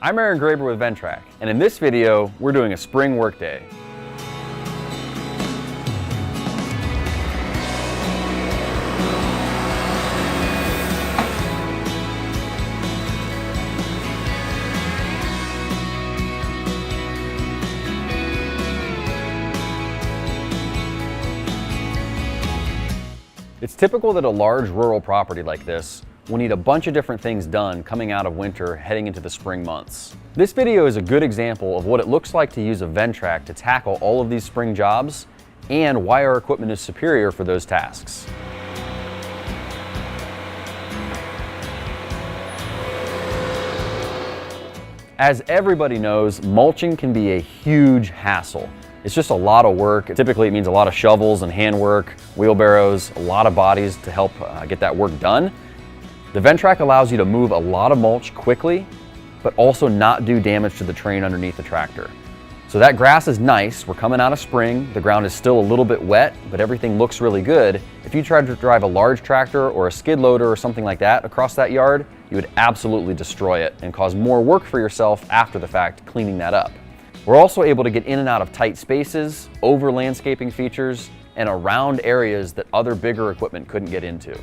I'm Aaron Graber with Ventrac, and in this video, we're doing a spring workday. It's typical that a large rural property like this will need a bunch of different things done coming out of winter heading into the spring months. This video is a good example of what it looks like to use a Ventrac to tackle all of these spring jobs and why our equipment is superior for those tasks. As everybody knows, mulching can be a huge hassle. It's just a lot of work. Typically it means a lot of shovels and handwork, wheelbarrows, a lot of bodies to help get that work done. The Ventrac allows you to move a lot of mulch quickly, but also not do damage to the terrain underneath the tractor. So that grass is nice. We're coming out of spring. The ground is still a little bit wet, but everything looks really good. If you tried to drive a large tractor or a skid loader or something like that across that yard, you would absolutely destroy it and cause more work for yourself after the fact cleaning that up. We're also able to get in and out of tight spaces, over landscaping features, and around areas that other bigger equipment couldn't get into.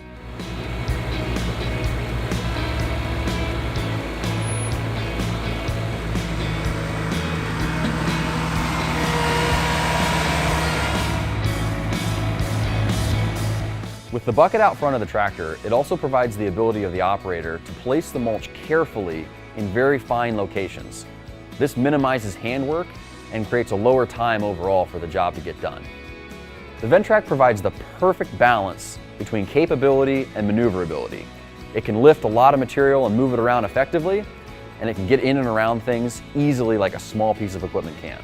With the bucket out front of the tractor, it also provides the ability of the operator to place the mulch carefully in very fine locations. This minimizes handwork and creates a lower time overall for the job to get done. The Ventrac provides the perfect balance between capability and maneuverability. It can lift a lot of material and move it around effectively, and it can get in and around things easily like a small piece of equipment can.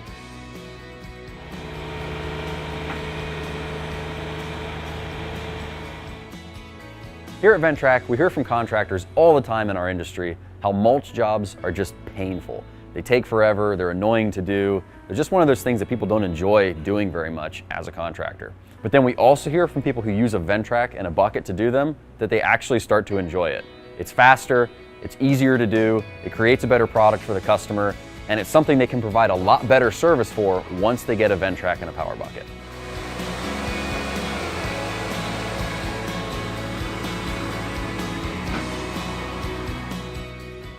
Here at Ventrac, we hear from contractors all the time in our industry how mulch jobs are just painful. They take forever, they're annoying to do. They're just one of those things that people don't enjoy doing very much as a contractor. But then we also hear from people who use a Ventrac and a bucket to do them that they actually start to enjoy it. It's faster, it's easier to do, it creates a better product for the customer, and it's something they can provide a lot better service for once they get a Ventrac and a power bucket.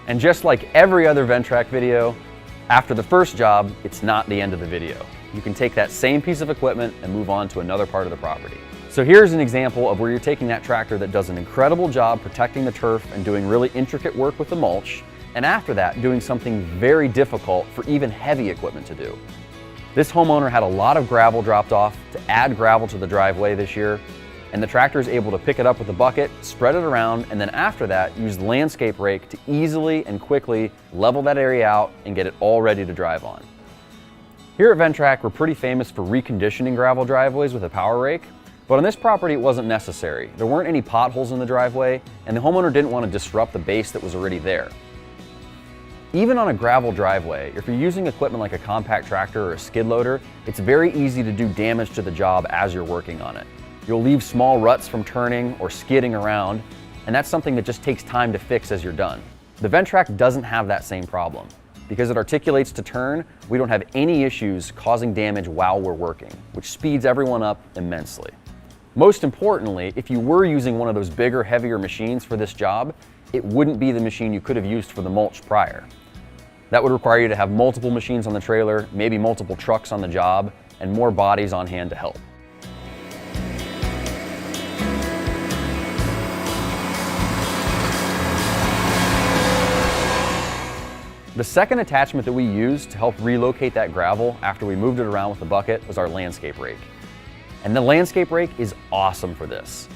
And just like every other Ventrac video, after the first job, it's not the end of the video. You can take that same piece of equipment and move on to another part of the property. So here's an example of where you're taking that tractor that does an incredible job protecting the turf and doing really intricate work with the mulch, and after that, doing something very difficult for even heavy equipment to do. This homeowner had a lot of gravel dropped off to add gravel to the driveway this year, and the tractor is able to pick it up with a bucket, spread it around, and then after that, use the landscape rake to easily and quickly level that area out and get it all ready to drive on. Here at Ventrac, we're pretty famous for reconditioning gravel driveways with a power rake, but on this property it wasn't necessary. There weren't any potholes in the driveway, and the homeowner didn't want to disrupt the base that was already there. Even on a gravel driveway, if you're using equipment like a compact tractor or a skid loader, it's very easy to do damage to the job as you're working on it. You'll leave small ruts from turning or skidding around, and that's something that just takes time to fix as you're done. The Ventrac doesn't have that same problem. Because it articulates to turn, we don't have any issues causing damage while we're working, which speeds everyone up immensely. Most importantly, if you were using one of those bigger, heavier machines for this job, it wouldn't be the machine you could have used for the mulch prior. That would require you to have multiple machines on the trailer, maybe multiple trucks on the job, and more bodies on hand to help. The second attachment that we used to help relocate that gravel after we moved it around with the bucket was our landscape rake. And the landscape rake is awesome for this.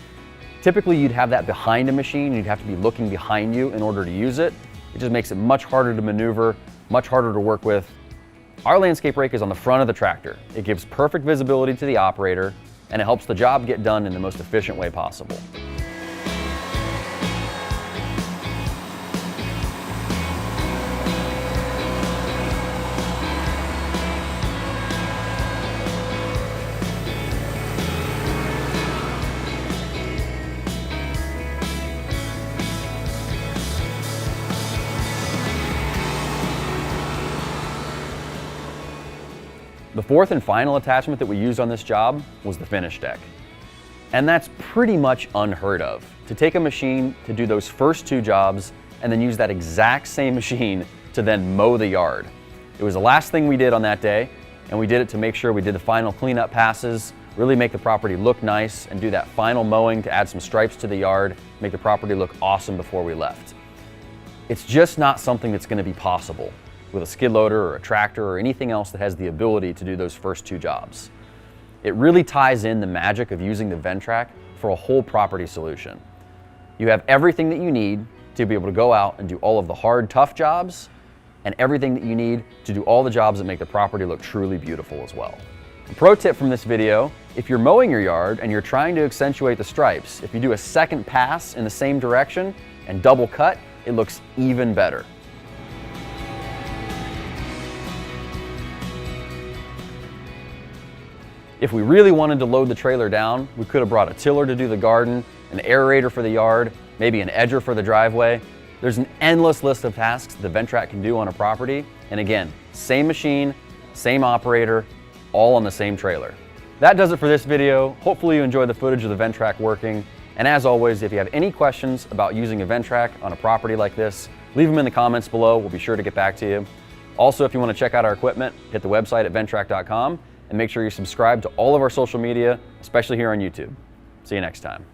Typically you'd have that behind a machine, you'd have to be looking behind you in order to use it. It just makes it much harder to maneuver, much harder to work with. Our landscape rake is on the front of the tractor. It gives perfect visibility to the operator, and it helps the job get done in the most efficient way possible. fourth and final attachment that we used on this job was the finish deck. And that's pretty much unheard of, to take a machine to do those first two jobs and then use that exact same machine to then mow the yard. It was the last thing we did on that day, and we did it to make sure we did the final cleanup passes, really make the property look nice, and do that final mowing to add some stripes to the yard, make the property look awesome before we left. It's just not something that's going to be possible with a skid loader or a tractor or anything else that has the ability to do those first two jobs. It really ties in the magic of using the Ventrac for a whole property solution. You have everything that you need to be able to go out and do all of the hard, tough jobs, and everything that you need to do all the jobs that make the property look truly beautiful as well. A pro tip from this video: if you're mowing your yard and you're trying to accentuate the stripes, if you do a second pass in the same direction and double cut, it looks even better. If we really wanted to load the trailer down, we could have brought a tiller to do the garden, an aerator for the yard, maybe an edger for the driveway. There's an endless list of tasks the Ventrac can do on a property, and again, same machine, same operator, all on the same trailer. That does it for this video. Hopefully you enjoyed the footage of the Ventrac working, and as always, if you have any questions about using a Ventrac on a property like this, leave them in the comments below. We'll be sure to get back to you. Also, if you want to check out our equipment, hit the website at ventrac.com, and make sure you subscribe to all of our social media, especially here on YouTube. See you next time.